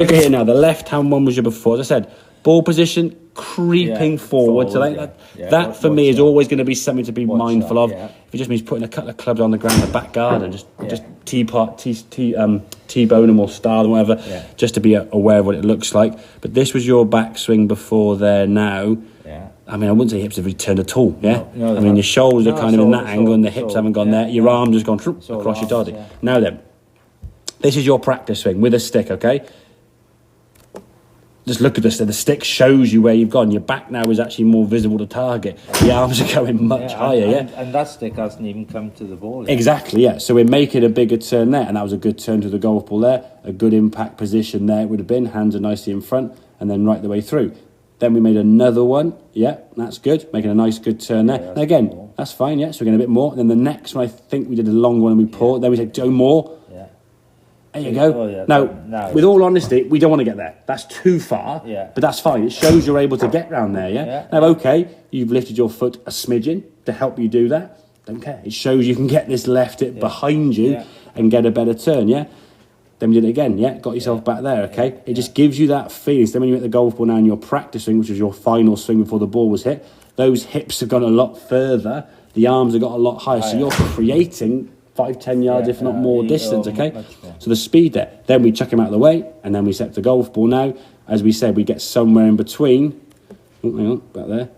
Look at here now. The left-hand one was your before. As I said, ball position creeping forward. So that for me is always going to be something to be mindful of. If it just means putting a couple of clubs on the ground in the back garden, just T-bone them or star them, whatever, just to be aware of what it looks like. But this was your backswing before there now. I mean, I wouldn't say hips have returned at all, I mean, your shoulders are kind of in that angle and the hips haven't gone there. Your arms has gone across your body. Now then, this is your practice swing with a stick, okay? Just look at this. The stick shows you where you've gone. Your back now is actually more visible to target. The arms are going much higher, And that stick hasn't even come to the ball yet. Exactly, So we're making a bigger turn there, and that was a good turn to the golf ball there. A good impact position there it would have been. Hands are nicely in front, and then right the way through. Then we made another one. That's good. Making a nice good turn there. And again, that's fine, So we're getting a bit more. And then the next one, I think we did a long one and we paused. Then we said, go more. There you go. Now, with all honesty, we don't want to get there. That's too far. But that's fine. It shows you're able to get round there, Now, okay, you've lifted your foot a smidgen to help you do that. Don't care. It shows you can get this left hip behind you and get a better turn, Then we did it again, Got yourself back there, okay? It just gives you that feeling. So then when you hit the golf ball now and you're practicing, which was your final swing before the ball was hit, those hips have gone a lot further. The arms have got a lot higher. So you're creating 5-10 yards, if not more distance, okay? So the speed there. Then we chuck him out of the way, and then we set the golf ball now. As we said, we get somewhere in between. Oh, hang on, back there.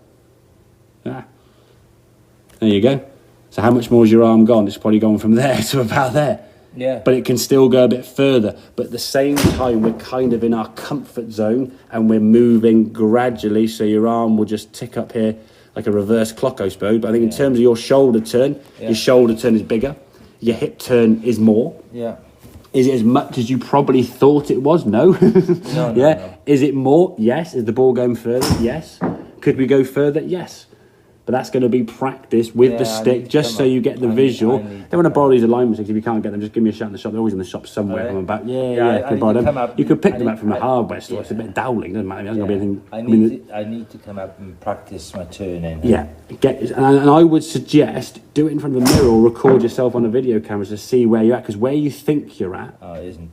There you go. So how much more is your arm gone? It's probably gone from there to about there. But it can still go a bit further. But at the same time, we're kind of in our comfort zone, and we're moving gradually, so your arm will just tick up here like a reverse clock, I suppose. But I think in terms of your shoulder turn, your shoulder turn is bigger. Your hip turn is more. Is it as much as you probably thought it was? No. No. Is it more? Yes. Is the ball going further? Yes. Could we go further? Yes. But that's going to be practice with the stick, just so you get the visual. Then when I borrow these alignment sticks, if you can't get them, just give me a shout in the shop. They're always in the shop somewhere coming back. You could pick them up from the hardware store. It's a bit dowling, doesn't matter. It hasn't got anything. I need to come up and practice my turn in. And I would suggest do it in front of a mirror or record yourself on a video camera to see where you're at, because where you think you're at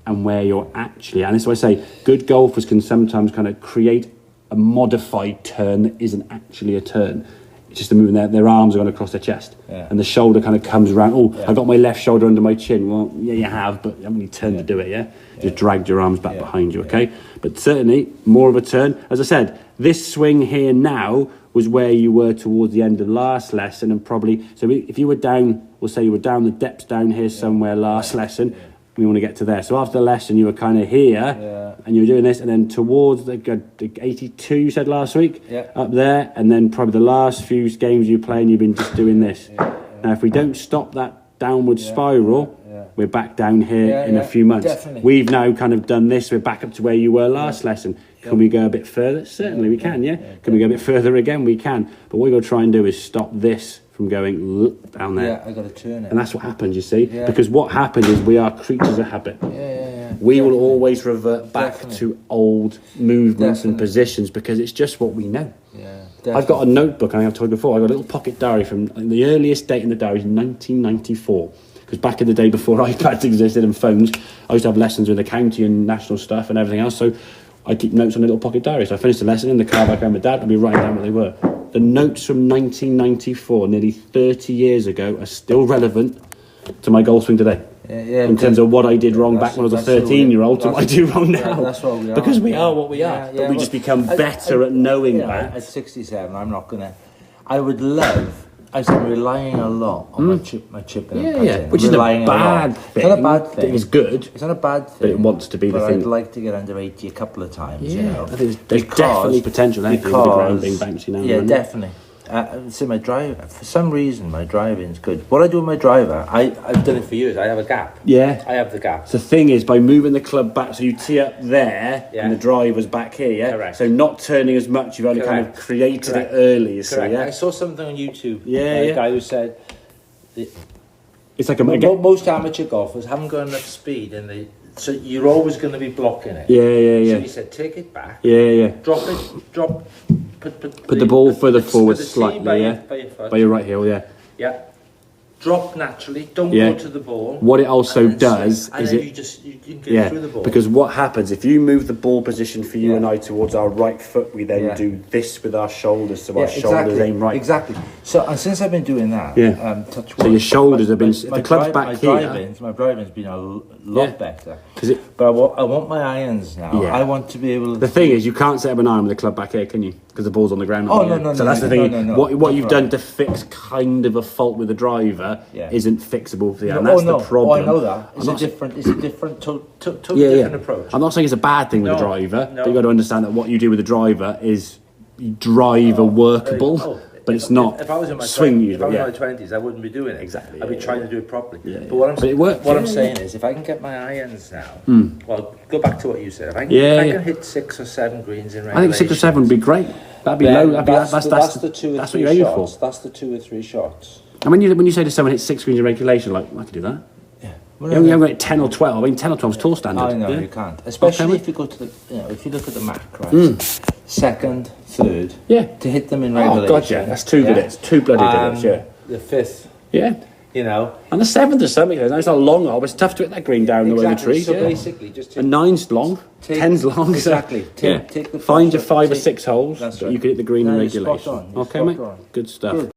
and where you're actually at. And this is why I say good golfers can sometimes kind of create a modified turn that isn't actually a turn. It's just a movement their arms are going across their chest and the shoulder kind of comes around. I got my left shoulder under my chin. Well, you have, but you haven't really turned to do it, Just dragged your arms back behind you, okay? But certainly more of a turn. As I said, this swing here now was where you were towards the end of last lesson, and probably, so if you were down, we'll say you were down the depths down here somewhere last lesson, we want to get to there. So after the lesson, you were kind of here, and you were doing this, and then towards the 82, you said last week, up there, and then probably the last few games you playing, you've been just doing this. Now, if we don't stop that downward spiral, we're back down here in a few months. Definitely. We've now kind of done this. We're back up to where you were last lesson. Can we go a bit further? Certainly we can, Can we go a bit further again? We can. But what we've got to try and do is stop this from going down there. I got to turn it. And that's what happens, you see. Because what happens is we are creatures of habit. We will always revert back to old movements and positions because it's just what we know. I've got a notebook, and I've told you before, I've got a little pocket diary from the earliest date in the diary is 1994. Because back in the day before iPads existed and phones, I used to have lessons with the county and national stuff and everything else. So I keep notes on a little pocket diary. So I finished the lesson in the car back home with Dad. I'd be writing down what they were. The notes from 1994, nearly 30 years ago, are still relevant to my golf swing today. In terms of what I did wrong back when I was a 13-year-old to what I do wrong now. That's what we are. Because we are what we are. But we just become better at knowing that. At 67, I'm not going to... I would love... I'm relying a lot on my chip and putting. Which isn't a bad thing. It's not a bad thing. It's good. It's not a bad thing. But it wants to be the thing. I'd like to get under 80 a couple of times, you know. There's definitely potential there. Because, the ground being bouncy now. Yeah, definitely. So my drive, for some reason, my driving's good. What I do with my driver, I've done it for years. I have a gap. Yeah. I have the gap. So the thing is, by moving the club back, so you tee up there, and the driver's back here, Correct. So not turning as much, you've only kind of created it early, you see, I saw something on YouTube. A guy who said... It's like most amateur golfers haven't got enough speed, so you're always going to be blocking it. Yeah. So he said, take it back. Drop Put the ball further forward slightly, by by your right heel, Yeah. drop naturally. Don't Yeah. go to the ball. What it also and then does swing, and is then it- you can get through the ball. because what happens if you move the ball position for you Yeah. and I towards our right foot, we then Yeah. do this with our shoulders, so our shoulders aim right. Exactly. So, and since I've been doing that, Yeah. touch So wood, your shoulders have been- the club's back my here. my driving's been a lot Yeah. better. 'Cause it- But I want my irons now. Yeah. I want to be able to. The thing is, you can't set up an iron with the club back here, can you? Because the ball's on the ground. Oh, not no, here. no, So no, that's no, the thing. no, no, no. What That's you've right. done to fix kind of a fault with the driver Yeah. isn't fixable for the iron. No, That's oh, no. the problem. Oh, I know that. It's I'm a not- different. It's a different, totally yeah, different yeah. approach. I'm not saying it's a bad thing with the No, driver, no. but you've got to understand that what you do with the driver is driver workable, Oh, but it's not If I was in my swing 20s, you. if I was Yeah. in my 20s, I wouldn't be doing it. Exactly, I'd be yeah, trying yeah. to do it properly. Yeah, But what I'm but it works, what I'm yeah, saying is, if I can get my irons now, well, go back to what you said. If I can, Yeah, if I yeah. can hit 6 or 7 greens in I think 6 or 7 would be great. That'd be then low. That'd be, that's the 2 or that's 3 what you're aiming shots. for. That's the 2 or 3 shots. And when you say to someone hit 6 greens in regulation, like I could do that. Well, You haven't got 10 or 12. I mean, 10 or 12 is tour standard. I know yeah? you can't, especially Okay, if you go to the, if you look at the Mac, right? Second, third, Yeah. to hit them in Oh, regulation. God, yeah. That's 2 good hits. 2 bloody good hits, yeah. The 5th, Yeah. you know. And the 7th is something. It's not a long hole, but it's tough to hit that green down the way of the trees. So yeah. basically, just take, And 9's long, 10's long. Exactly. So, yeah. Take the Find your pressure, 5 or take- 6 holes That's that right. you can hit the green in No, you're spot regulation. on, you're Okay, spot mate? on. Good stuff. Good.